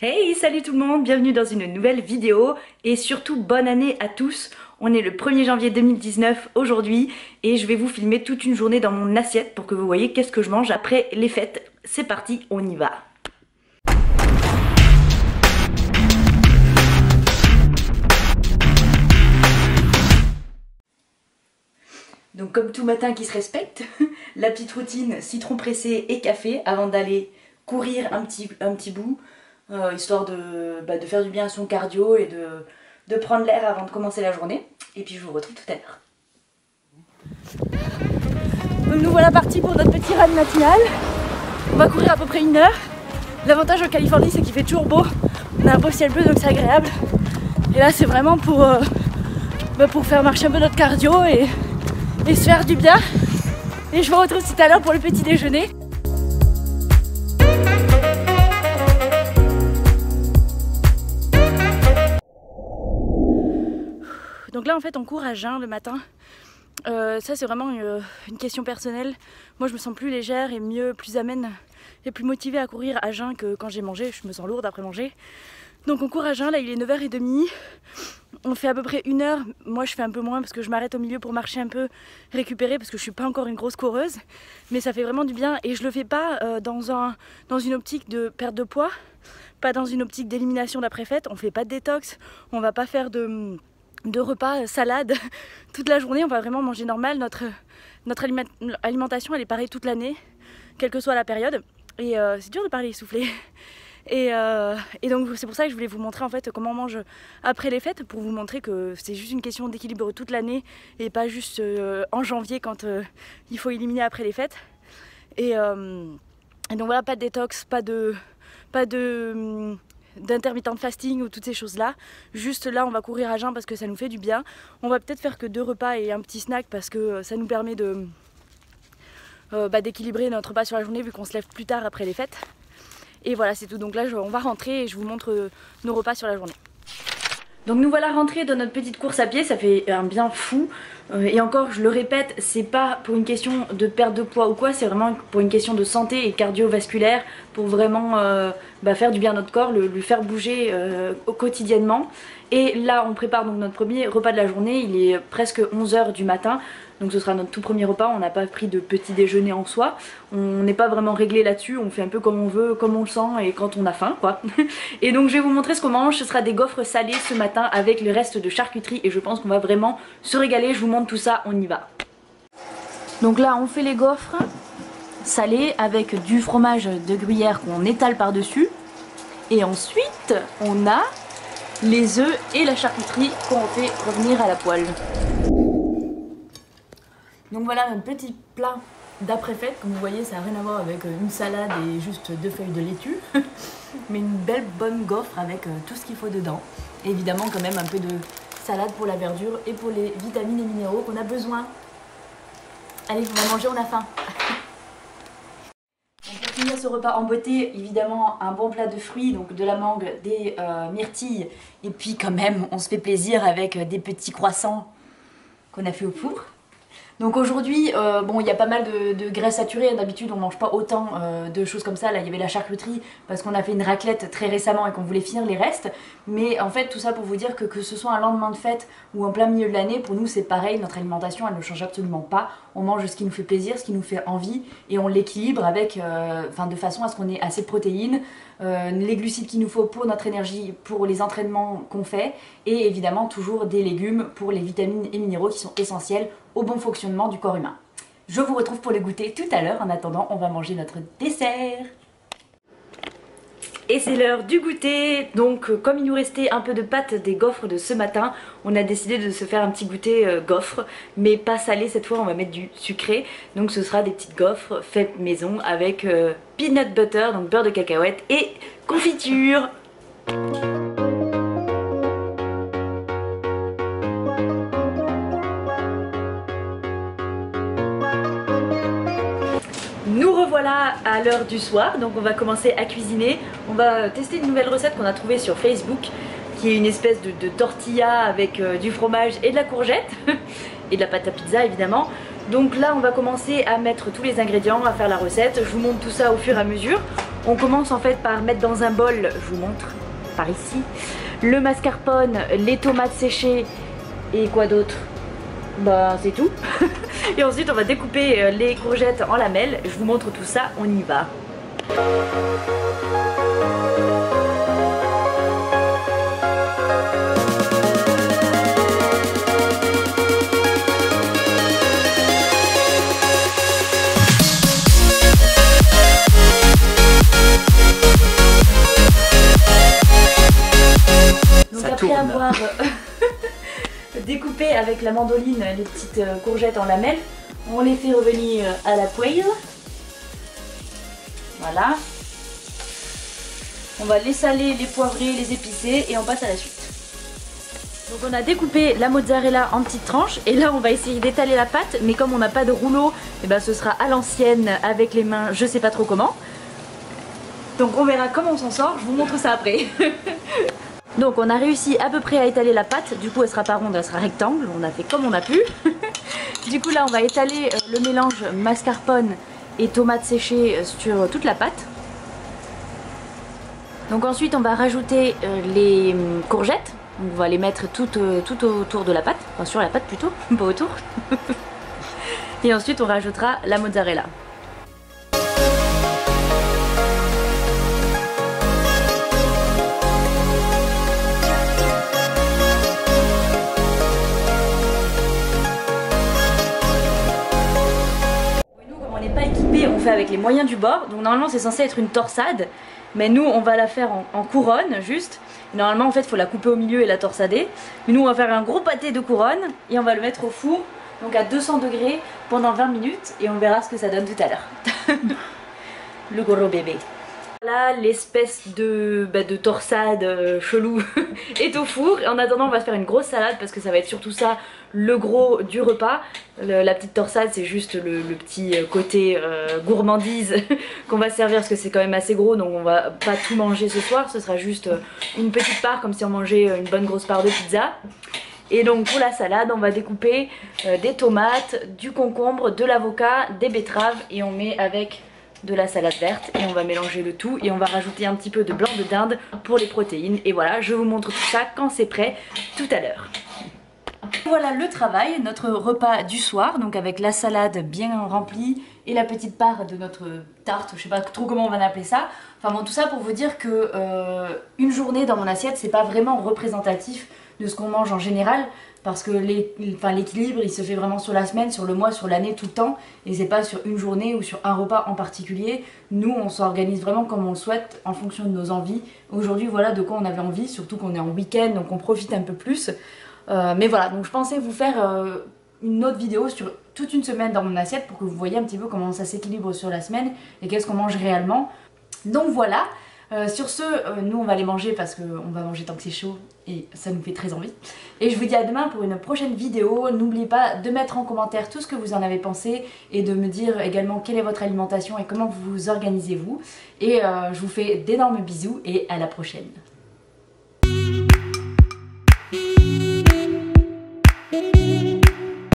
Hey, salut tout le monde, bienvenue dans une nouvelle vidéo et surtout bonne année à tous. On est le 1er janvier 2019 aujourd'hui et je vais vous filmer toute une journée dans mon assiette pour que vous voyez qu'est-ce que je mange après les fêtes. C'est parti, on y va. Donc comme tout matin qui se respecte, la petite routine citron pressé et café avant d'aller courir un petit bout, histoire de faire du bien à son cardio et de prendre l'air avant de commencer la journée. Et puis je vous retrouve tout à l'heure. Donc nous voilà partis pour notre petit run matinal. On va courir à peu près 1 heure. L'avantage en Californie c'est qu'il fait toujours beau. On a un beau ciel bleu donc c'est agréable. Et là c'est vraiment pour faire marcher un peu notre cardio et se faire du bien. Et je vous retrouve tout à l'heure pour le petit déjeuner. Donc là en fait on court à jeun le matin. Ça c'est vraiment une question personnelle. Moi je me sens plus légère et mieux, plus amène et plus motivée à courir à jeun que quand j'ai mangé. Je me sens lourde après manger. Donc on court à jeun, là il est 9h30. On fait à peu près 1 heure. Moi je fais un peu moins parce que je m'arrête au milieu pour marcher un peu, récupérer parce que je suis pas encore une grosse coureuse. Mais ça fait vraiment du bien et je le fais pas dans une optique de perte de poids, pas dans une optique d'élimination d'après fête. On fait pas de détox, on va pas faire de repas salade toute la journée. On va vraiment manger normal. Notre alimentation elle est pareille toute l'année, quelle que soit la période. Et c'est dur de parler essoufflé. Et donc c'est pour ça que je voulais vous montrer en fait comment on mange après les fêtes, pour vous montrer que c'est juste une question d'équilibre toute l'année et pas juste en janvier quand il faut éliminer après les fêtes. Et donc voilà, pas de détox, pas d'intermittent fasting ou toutes ces choses là. Juste là on va courir à jeun parce que ça nous fait du bien. On va peut-être faire que 2 repas et un petit snack parce que ça nous permet d'équilibrer notre repas sur la journée vu qu'on se lève plus tard après les fêtes. Et voilà, c'est tout. Donc là on va rentrer et je vous montre nos repas sur la journée. Donc nous voilà rentrés dans notre petite course à pied, ça fait un bien fou. Et encore, je le répète, c'est pas pour une question de perte de poids ou quoi, c'est vraiment pour une question de santé et cardiovasculaire, pour vraiment faire du bien à notre corps, lui faire bouger quotidiennement. Et là, on prépare donc notre premier repas de la journée, il est presque 11h du matin. Donc ce sera notre tout premier repas, on n'a pas pris de petit déjeuner en soi. On n'est pas vraiment réglé là-dessus, on fait un peu comme on veut, comme on le sent et quand on a faim quoi. Et donc je vais vous montrer ce qu'on mange, ce sera des gaufres salées ce matin avec le reste de charcuterie et je pense qu'on va vraiment se régaler. Je vous montre tout ça, on y va. Donc là on fait les gaufres salées avec du fromage de gruyère qu'on étale par-dessus. Et ensuite on a les œufs et la charcuterie qu'on fait revenir à la poêle. Donc voilà notre petit plat d'après-fête. Comme vous voyez, ça n'a rien à voir avec une salade et juste 2 feuilles de laitue. Mais une belle bonne gaufre avec tout ce qu'il faut dedans. Et évidemment quand même un peu de salade pour la verdure et pour les vitamines et minéraux qu'on a besoin. Allez, on va manger, on a faim. Pour finir ce repas en beauté, évidemment un bon plat de fruits, donc de la mangue, des myrtilles. Et puis quand même, on se fait plaisir avec des petits croissants qu'on a fait au four. Donc aujourd'hui, bon, il y a pas mal de graisses saturées. D'habitude, on mange pas autant de choses comme ça. Là, il y avait la charcuterie parce qu'on a fait une raclette très récemment et qu'on voulait finir les restes. Mais en fait, tout ça pour vous dire que ce soit un lendemain de fête ou en plein milieu de l'année, pour nous, c'est pareil. Notre alimentation, elle ne change absolument pas. On mange ce qui nous fait plaisir, ce qui nous fait envie et on l'équilibre avec, de façon à ce qu'on ait assez de protéines, les glucides qu'il nous faut pour notre énergie, pour les entraînements qu'on fait et évidemment toujours des légumes pour les vitamines et minéraux qui sont essentiels au bon fonctionnement du corps humain. Je vous retrouve pour le goûter tout à l'heure. En attendant, on va manger notre dessert. Et c'est l'heure du goûter. Donc comme il nous restait un peu de pâte des gaufres de ce matin, on a décidé de se faire un petit goûter gaufre, mais pas salé cette fois, on va mettre du sucré. Donc ce sera des petites gaufres faites maison avec peanut butter, donc beurre de cacahuète et confiture. Nous revoilà à l'heure du soir, donc on va commencer à cuisiner. On va tester une nouvelle recette qu'on a trouvée sur Facebook, qui est une espèce de tortilla avec du fromage et de la courgette, et de la pâte à pizza évidemment. Donc là on va commencer à mettre tous les ingrédients, à faire la recette. Je vous montre tout ça au fur et à mesure. On commence en fait par mettre dans un bol, je vous montre par ici, le mascarpone, les tomates séchées et quoi d'autre? Bah c'est tout. Et ensuite on va découper les courgettes en lamelles. Je vous montre tout ça, on y va. Donc après avoir découpé avec la mandoline les petites courgettes en lamelles, on les fait revenir à la poêle. Voilà. On va les saler, les poivrer, les épicer et on passe à la suite. Donc on a découpé la mozzarella en petites tranches et là on va essayer d'étaler la pâte, mais comme on n'a pas de rouleau, et ben ce sera à l'ancienne avec les mains, je sais pas trop comment. Donc on verra comment on s'en sort, je vous montre ça après. Donc on a réussi à peu près à étaler la pâte, du coup elle sera pas ronde, elle sera rectangle, on a fait comme on a pu. Du coup là on va étaler le mélange mascarpone et tomates séchées sur toute la pâte. Donc ensuite on va rajouter les courgettes, on va les mettre tout autour de la pâte, enfin sur la pâte plutôt, pas autour. Et ensuite on rajoutera la mozzarella. On fait avec les moyens du bord, donc normalement c'est censé être une torsade, mais nous on va la faire en couronne juste. Normalement en fait il faut la couper au milieu et la torsader, mais nous on va faire un gros pâté de couronne et on va le mettre au four, donc à 200 degrés pendant 20 minutes et on verra ce que ça donne tout à l'heure. Le gros bébé. Là l'espèce de torsade chelou est au four. En attendant on va se faire une grosse salade parce que ça va être surtout ça le gros du repas. La petite torsade c'est juste le petit côté gourmandise qu'on va servir parce que c'est quand même assez gros, donc on va pas tout manger ce soir, ce sera juste une petite part comme si on mangeait une bonne grosse part de pizza. Et donc pour la salade on va découper des tomates, du concombre, de l'avocat, des betteraves et on met avec de la salade verte et on va mélanger le tout et on va rajouter un petit peu de blanc de dinde pour les protéines. Et voilà, je vous montre tout ça quand c'est prêt tout à l'heure. Voilà le travail, notre repas du soir, donc avec la salade bien remplie et la petite part de notre tarte, je sais pas trop comment on va appeler ça. Enfin bon, tout ça pour vous dire que une journée dans mon assiette c'est pas vraiment représentatif de ce qu'on mange en général, parce que l'équilibre il se fait vraiment sur la semaine, sur le mois, sur l'année, tout le temps, et c'est pas sur une journée ou sur un repas en particulier. Nous on s'organise vraiment comme on le souhaite en fonction de nos envies. Aujourd'hui voilà de quoi on avait envie, surtout qu'on est en week-end donc on profite un peu plus. Mais voilà, donc je pensais vous faire une autre vidéo sur toute une semaine dans mon assiette pour que vous voyez un petit peu comment ça s'équilibre sur la semaine et qu'est-ce qu'on mange réellement. Donc voilà, sur ce, nous on va les manger parce qu'on va manger tant que c'est chaud et ça nous fait très envie. Et je vous dis à demain pour une prochaine vidéo. N'oubliez pas de mettre en commentaire tout ce que vous en avez pensé et de me dire également quelle est votre alimentation et comment vous vous organisez vous. Et je vous fais d'énormes bisous et à la prochaine.